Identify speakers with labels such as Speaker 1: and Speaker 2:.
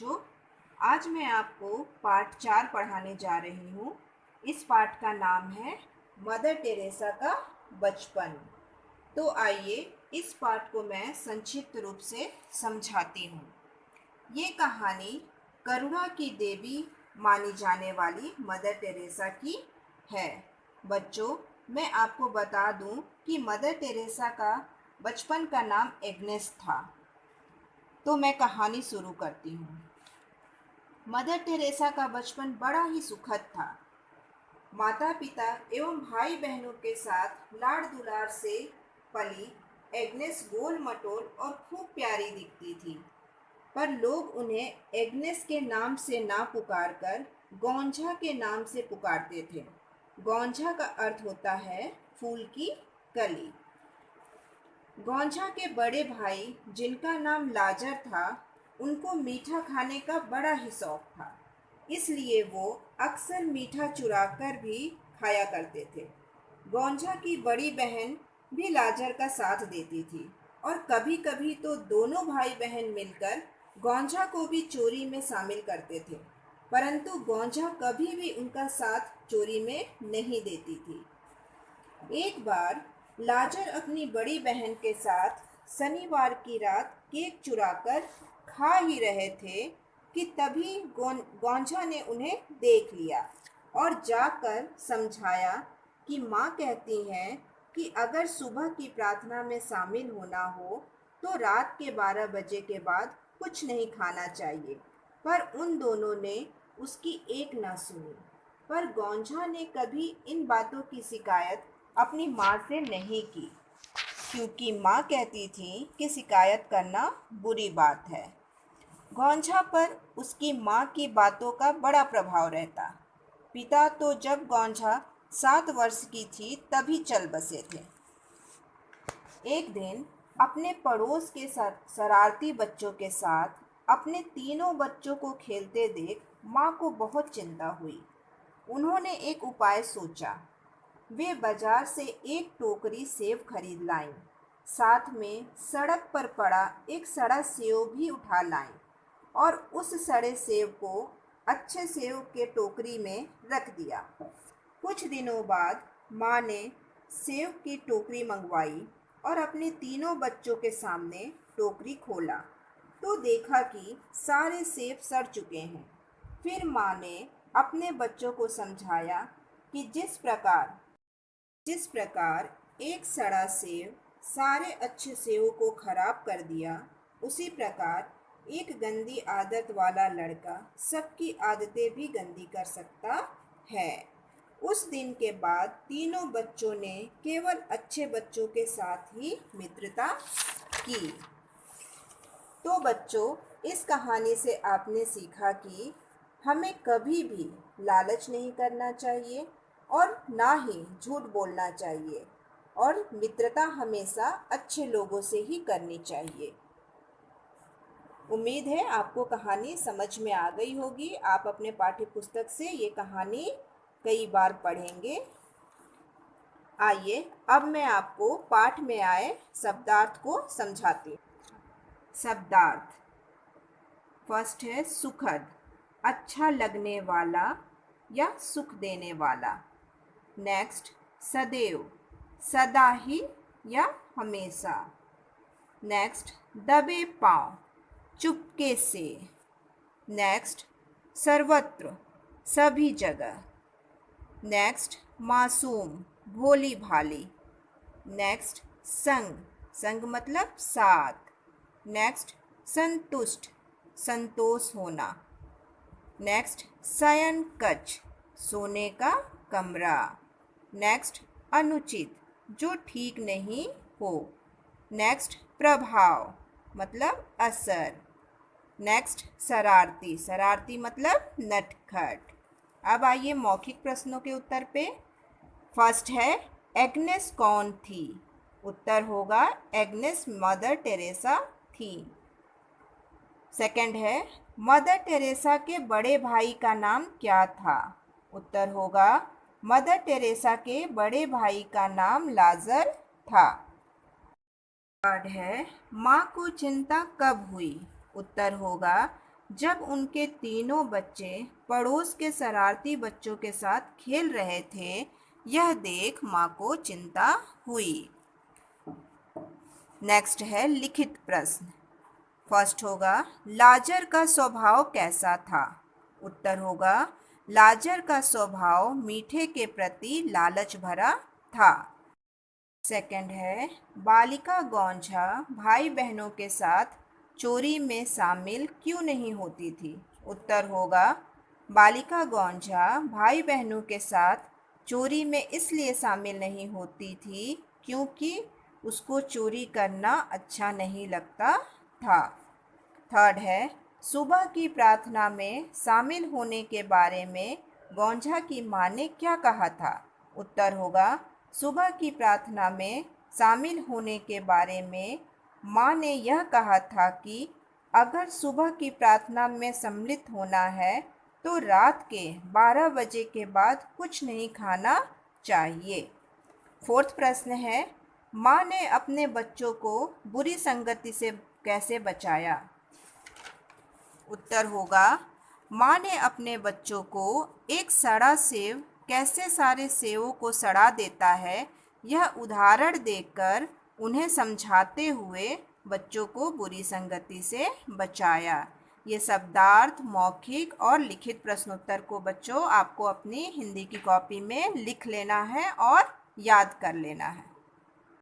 Speaker 1: बच्चों, आज मैं आपको पाठ 4 पढ़ाने जा रही हूँ। इस पाठ का नाम है मदर टेरेसा का बचपन। तो आइए इस पाठ को मैं संक्षिप्त रूप से समझाती हूँ। ये कहानी करुणा की देवी मानी जाने वाली मदर टेरेसा की है। बच्चों, मैं आपको बता दूं कि मदर टेरेसा का बचपन का नाम एग्नेस था। तो मैं कहानी शुरू करती हूँ। मदर टेरेसा का बचपन बड़ा ही सुखद था। माता पिता एवं भाई बहनों के साथ लाड़ दुलार से पली एग्नेस गोल मटोल और खूब प्यारी दिखती थी। पर लोग उन्हें एग्नेस के नाम से ना पुकार कर गौंझा के नाम से पुकारते थे। गौंझा का अर्थ होता है फूल की कली। गौंझा के बड़े भाई, जिनका नाम लाजर था, उनको मीठा खाने का बड़ा ही शौक था। इसलिए वो अक्सर मीठा चुराकर भी खाया करते थे। गौंझा की बड़ी बहन भी लाजर का साथ देती थी और कभी कभी तो दोनों भाई बहन मिलकर गौंझा को भी चोरी में शामिल करते थे। परंतु गौंझा कभी भी उनका साथ चोरी में नहीं देती थी। एक बार लाजर अपनी बड़ी बहन के साथ शनिवार की रात केक चुराकर खा ही रहे थे कि तभी गौंझा ने उन्हें देख लिया और जाकर समझाया कि माँ कहती हैं कि अगर सुबह की प्रार्थना में शामिल होना हो तो रात के 12 बजे के बाद कुछ नहीं खाना चाहिए। पर उन दोनों ने उसकी एक ना सुनी। पर गौंझा ने कभी इन बातों की शिकायत अपनी माँ से नहीं की, क्योंकि माँ कहती थी कि शिकायत करना बुरी बात है। गौंझा पर उसकी माँ की बातों का बड़ा प्रभाव रहता। पिता तो जब गौंझा 7 वर्ष की थी तभी चल बसे थे। एक दिन अपने पड़ोस के शरारती बच्चों के साथ अपने तीनों बच्चों को खेलते देख माँ को बहुत चिंता हुई। उन्होंने एक उपाय सोचा। वे बाजार से एक टोकरी सेब खरीद लाईं। साथ में सड़क पर पड़ा एक सड़ा सेब भी उठा लाईं और उस सड़े सेब को अच्छे सेब के टोकरी में रख दिया। कुछ दिनों बाद माँ ने सेब की टोकरी मंगवाई और अपने तीनों बच्चों के सामने टोकरी खोला तो देखा कि सारे सेब सड़ चुके हैं। फिर माँ ने अपने बच्चों को समझाया कि जिस प्रकार एक सड़ा सेब सारे अच्छे सेबों को खराब कर दिया, उसी प्रकार एक गंदी आदत वाला लड़का सबकी आदतें भी गंदी कर सकता है। उस दिन के बाद तीनों बच्चों ने केवल अच्छे बच्चों के साथ ही मित्रता की। तो बच्चों, इस कहानी से आपने सीखा कि हमें कभी भी लालच नहीं करना चाहिए और ना ही झूठ बोलना चाहिए और मित्रता हमेशा अच्छे लोगों से ही करनी चाहिए। उम्मीद है आपको कहानी समझ में आ गई होगी। आप अपने पाठ्य पुस्तक से ये कहानी कई बार पढ़ेंगे। आइए अब मैं आपको पाठ में आए शब्दार्थ को समझाती हूँ। शब्दार्थ फर्स्ट है सुखद, अच्छा लगने वाला या सुख देने वाला। नेक्स्ट सदैव, सदा ही या हमेशा। नेक्स्ट दबे पाँव, चुपके से। नेक्स्ट सर्वत्र, सभी जगह। नेक्स्ट मासूम, भोली भाली। नेक्स्ट संग, संग मतलब साथ। नेक्स्ट संतुष्ट, संतोष होना। नेक्स्ट शयन कक्ष, सोने का कमरा। नेक्स्ट अनुचित, जो ठीक नहीं हो। नेक्स्ट प्रभाव मतलब असर। नेक्स्ट शरारती, शरारती मतलब नटखट। अब आइए मौखिक प्रश्नों के उत्तर पे। फर्स्ट है एग्नेस कौन थी? उत्तर होगा एग्नेस मदर टेरेसा थी। सेकंड है मदर टेरेसा के बड़े भाई का नाम क्या था? उत्तर होगा मदर टेरेसा के बड़े भाई का नाम लाजर था। थर्ड है माँ को चिंता कब हुई? उत्तर होगा जब उनके तीनों बच्चे पड़ोस के शरारती बच्चों के साथ खेल रहे थे, यह देख माँ को चिंता हुई। नेक्स्ट है लिखित प्रश्न। फर्स्ट होगा, लाजर का स्वभाव कैसा था? उत्तर होगा, लाजर का स्वभाव मीठे के प्रति लालच भरा था। सेकंड है, बालिका गौंझा भाई बहनों के साथ चोरी में शामिल क्यों नहीं होती थी? उत्तर होगा, बालिका गौंझा भाई बहनों के साथ चोरी में इसलिए शामिल नहीं होती थी क्योंकि उसको चोरी करना अच्छा नहीं लगता था। थर्ड है, सुबह की प्रार्थना में शामिल होने के बारे में गौंझा की माँ ने क्या कहा था? उत्तर होगा, सुबह की प्रार्थना में शामिल होने के बारे में माँ ने यह कहा था कि अगर सुबह की प्रार्थना में सम्मिलित होना है तो रात के 12 बजे के बाद कुछ नहीं खाना चाहिए। फोर्थ प्रश्न है, माँ ने अपने बच्चों को बुरी संगति से कैसे बचाया? उत्तर होगा, माँ ने अपने बच्चों को एक सड़ा सेब कैसे सारे सेवों को सड़ा देता है, यह उदाहरण देकर उन्हें समझाते हुए बच्चों को बुरी संगति से बचाया। ये शब्दार्थ, मौखिक और लिखित प्रश्नोत्तर को बच्चों आपको अपनी हिंदी की कॉपी में लिख लेना है और याद कर लेना है।